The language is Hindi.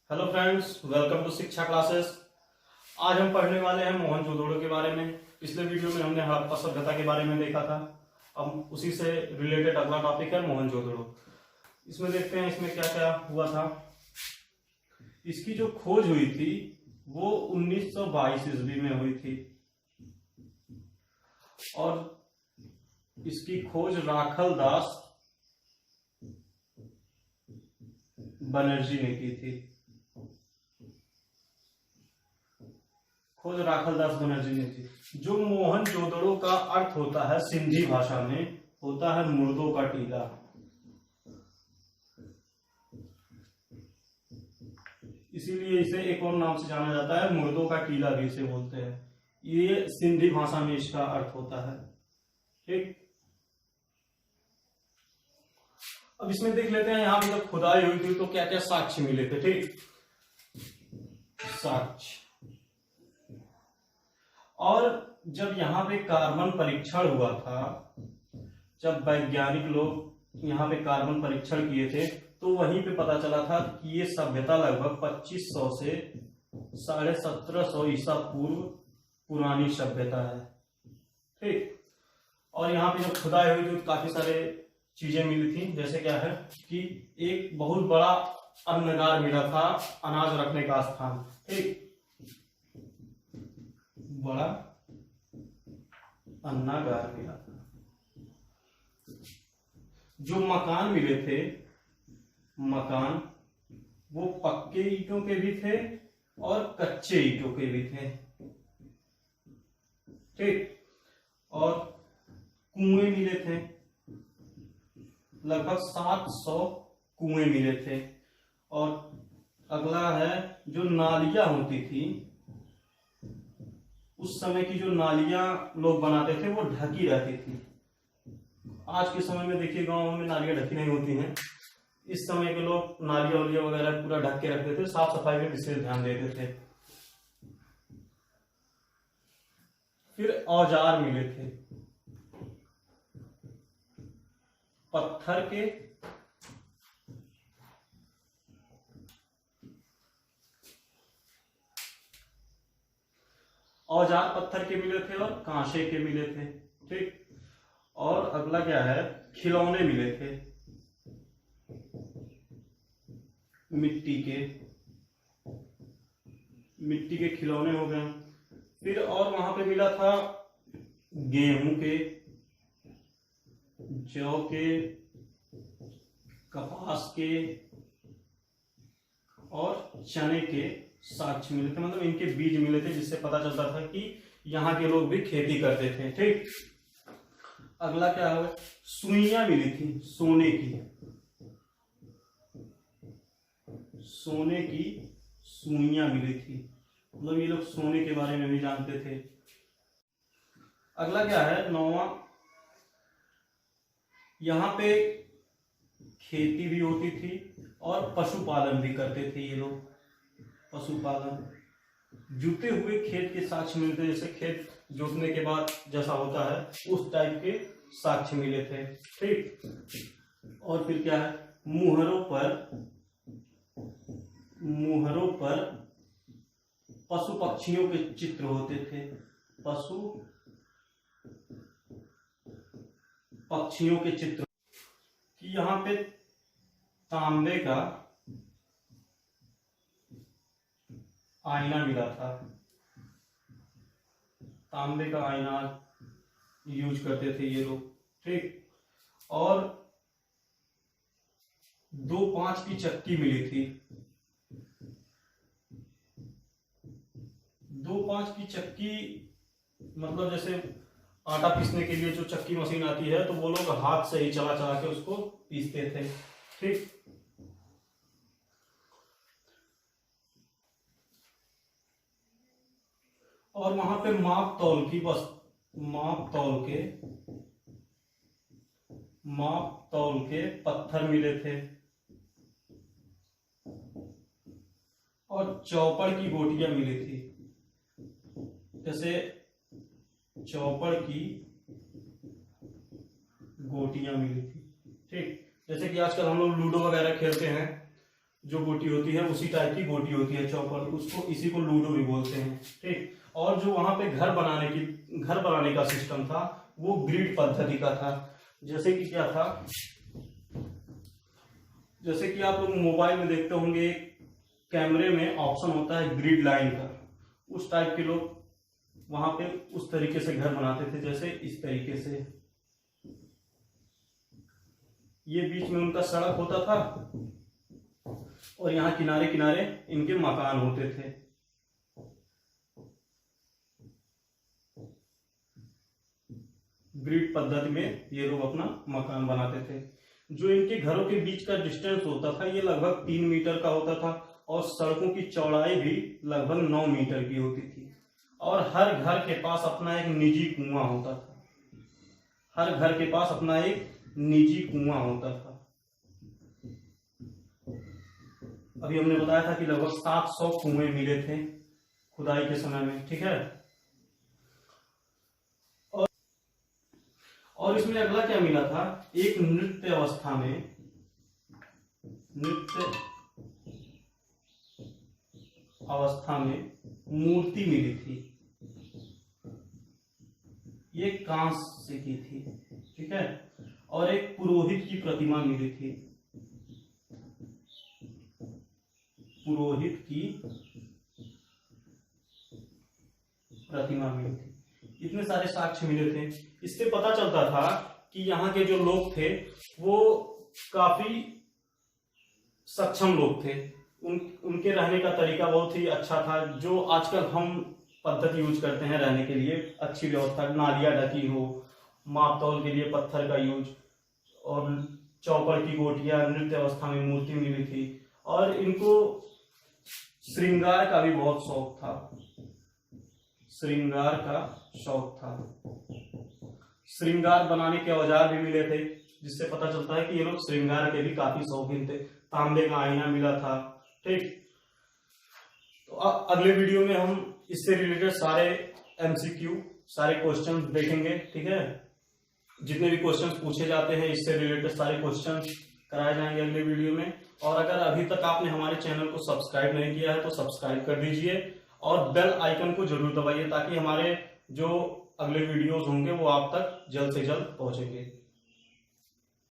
हेलो फ्रेंड्स, वेलकम टू शिक्षा क्लासेस। आज हम पढ़ने वाले हैं मोहनजोदड़ो के बारे में। पिछले वीडियो में हमने हड़प्पा सभ्यता के बारे में देखा था। अब उसी से रिलेटेड अगला टॉपिक है मोहनजोदड़ो। इसमें देखते हैं इसमें क्या क्या हुआ था। इसकी जो खोज हुई थी वो 1922 ईस्वी में हुई थी और इसकी खोज राखल दास बनर्जी ने की थी। खोज राखल दास बनर्जी ने की। जो मोहनजोदड़ो का अर्थ होता है सिंधी भाषा में होता है मुर्दों का टीला। इसीलिए इसे एक और नाम से जाना जाता है, मुर्दों का टीला भी इसे बोलते हैं। ये सिंधी भाषा में इसका अर्थ होता है। ठीक, अब इसमें देख लेते हैं यहाँ पे जब खुदाई हुई थी तो क्या क्या साक्ष्य मिले थे। ठीक, साक्ष्य। और जब यहाँ पे कार्बन परीक्षण हुआ था, जब वैज्ञानिक लोग यहाँ पे कार्बन परीक्षण किए थे तो वहीं पे पता चला था कि ये सभ्यता लगभग 2500 से 1750 ईसा पूर्व पुरानी सभ्यता है। ठीक, और यहाँ पे जब खुदाई हुई तो काफी सारे चीजें मिली थी। जैसे क्या है कि एक बहुत बड़ा अन्नगार मिला था, अनाज रखने का स्थान। ठीक, बड़ा अन्नागार मिला था। जो मकान मिले थे, मकान वो पक्के ईंटों के भी थे और कच्चे ईंटों के भी थे। ठीक, और कुएं मिले थे, लगभग 700 कुएं मिले थे। और अगला है जो नालियां होती थी, उस समय की जो नालियां लोग बनाते थे वो ढकी रहती थी। आज के समय में देखिए गांव में नालियां ढकी नहीं होती हैं। इस समय के लोग नालियां वालियां वगैरह पूरा ढक के रखते थे, साफ सफाई पे विशेष ध्यान देते थे। फिर औजार मिले थे, पत्थर के औजार पत्थर के मिले थे और कांसे के मिले थे। ठीक, और अगला क्या है, खिलौने मिले थे मिट्टी के खिलौने हो गए। फिर और वहां पे मिला था गेहूं के, जौ के, कपास के और चने के साक्ष्य मिले थे। मतलब इनके बीज मिले थे, जिससे पता चलता था कि यहाँ के लोग भी खेती करते थे। ठीक, अगला क्या है, सुइयां मिली थी सोने की सुइयां मिली थी। मतलब ये लोग सोने के बारे में भी जानते थे। अगला क्या है, 9वां, यहाँ पे खेती भी होती थी और पशुपालन भी करते थे ये लोग। पशुपालन, जुते हुए खेत के साक्ष्य मिलते हैं, जैसे खेत जोतने के बाद जैसा होता है उस टाइप के साक्ष्य मिले थे। ठीक, और फिर क्या है, मुहरों पर पशु पक्षियों के चित्र होते थे। पशु पक्षियों के चित्र कि यहाँ पे तांबे का आईना मिला था। तांबे का आईना यूज करते थे ये लोग। ठीक, और 2 5 की चक्की मिली थी। 2 5 की चक्की मतलब जैसे आटा पीसने के लिए जो चक्की मशीन आती है तो वो लोग हाथ से ही चला चला के उसको पीसते थे। ठीक, और वहां पे माप तौल के पत्थर मिले थे और चौपड़ की गोटियां मिली थी। जैसे चौपड़ की गोटियां मिली थी। ठीक, जैसे कि आजकल हम लोग लूडो वगैरह खेलते हैं जो गोटी होती है उसी टाइप की गोटी होती है चौपर, उसको इसी को लूडो भी बोलते हैं। ठीक। और जो वहां पे घर बनाने का सिस्टम था वो ग्रिड पद्धति का था। जैसे कि क्या था, जैसे कि आप लोग मोबाइल में देखते होंगे कैमरे में ऑप्शन होता है ग्रिड लाइन का, उस टाइप के लोग वहां पे उस तरीके से घर बनाते थे। जैसे इस तरीके से ये बीच में उनका सड़क होता था और यहाँ किनारे किनारे इनके मकान होते थे। ग्रिड पद्धति में ये लोग अपना मकान बनाते थे। जो इनके घरों के बीच का डिस्टेंस होता था ये लगभग 3 मीटर का होता था और सड़कों की चौड़ाई भी लगभग 9 मीटर की होती थी। और हर घर के पास अपना एक निजी कुआं होता था। हर घर के पास अपना एक निजी कुआं होता था। अभी हमने बताया था कि लगभग 700 कुएं मिले थे खुदाई के समय में। ठीक है। और इसमें अगला क्या मिला था, एक नृत्य अवस्था में मूर्ति मिली थी। ये कांस्य की थी। ठीक है। और एक पुरोहित की प्रतिमा मिली थी। पुरोहित की प्रतिमा मिली थी। इतने सारे साक्ष्य मिले थे। इससे पता चलता था कि यहाँ के जो लोग थे वो काफी सक्षम लोग थे। उनके रहने का तरीका बहुत ही अच्छा था। जो आजकल हम पद्धति यूज करते हैं रहने के लिए, अच्छी व्यवस्था, नालियां ढकी हो, माप तौल के लिए पत्थर का यूज, और चौपर की गोटियां, नृत्य अवस्था में मूर्ति मिली थी। और इनको श्रृंगार का भी बहुत शौक था। श्रृंगार का शौक था। श्रृंगार बनाने के औजार भी मिले थे, जिससे पता चलता है कि ये लोग श्रृंगार के भी काफी शौकीन थे। तांबे का आईना मिला था। ठीक। तो अगले वीडियो में हम इससे रिलेटेड सारे MCQ, सारे क्वेश्चन देखेंगे। ठीक है। जितने भी क्वेश्चन पूछे जाते हैं इससे रिलेटेड सारे क्वेश्चन कराए जाएंगे अगले वीडियो में। और अगर अभी तक आपने हमारे चैनल को सब्सक्राइब नहीं किया है तो सब्सक्राइब कर दीजिए और बेल आइकन को जरूर दबाइए, ताकि हमारे जो अगले वीडियोस होंगे वो आप तक जल्द से जल्द पहुंचेंगे।